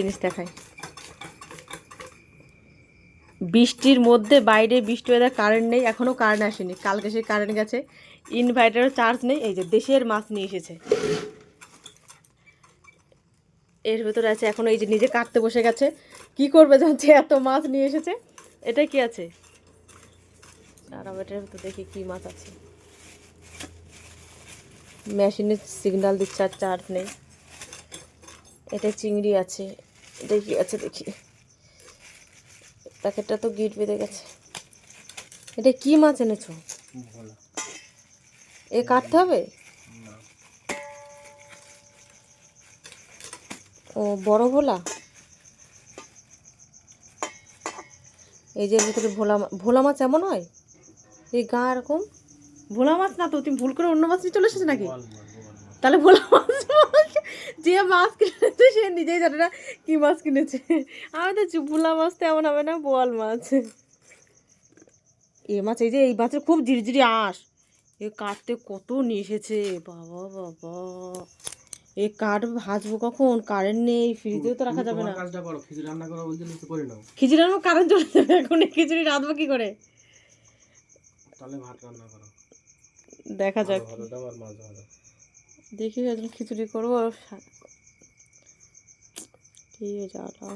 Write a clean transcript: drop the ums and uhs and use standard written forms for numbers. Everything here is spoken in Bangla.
জিনিস দেখাই। বৃষ্টির মধ্যে বাইরে বৃষ্টি ওয়েদার, কারেন্ট নেই, এখনও কারেন্ট আসেনি, কালকে সেই কারেন্ট গেছে, ইনভার্টারও চার্জ নেই। এই যে দেশের মাছ নিয়ে এসেছে, এর ভেতরে আছে। এখন এই যে নিজে কাটতে বসে গেছে, কি করবে জানছে, এত মাছ নিয়ে এসেছে। এটা কি আছে আর এটার ভেতর দেখি কি মাছ আছে। মেশিনে সিগন্যাল দিচ্ছে আর চার্জ নেই। এটা চিংড়ি আছে, এটা কি আছে দেখি, প্যাকেটটা তো গিট বেঁধে গেছে। এটা কি মাছ এনেছো? এ কাটতে হবে? ও বড় ভোলা। এই যে ভিতরে ভোলা মাছ এমন হয় এই গা এরকম? ভোলা মাছ না তো, তুমি ভুল করে অন্য মাছ নিয়ে চলে এসেছো নাকি? তাহলে ভোলা মাছ, যে মাছ কিনেছে সে নিজেই জানে না কি মাছ কিনেছে। আমি তো ভোলা মাছ তো এমন হবে না, বোয়াল মাছ। এ মাছ, এই যে এই মাছের খুব ঝিরঝিরি আঁশ, এ কাটতে কত নিয়ে এসেছে, বাবা বাবা। এ কাঠ ভাজবো কখন? কারেন্ট নেই, ফ্রিজেও তো রাখা যাবে না। খিচুড়ি রান্না করো বলতে করে নাও। খিচুড়ি রান্না কারেন্ট চলে যাবে, এখন খিচুড়ি রাঁধবো কি করে? তাহলে ভাত রান্না করো, দেখা যাক। দেখি একদিন খিচুড়ি করবো। কি জ্বালা।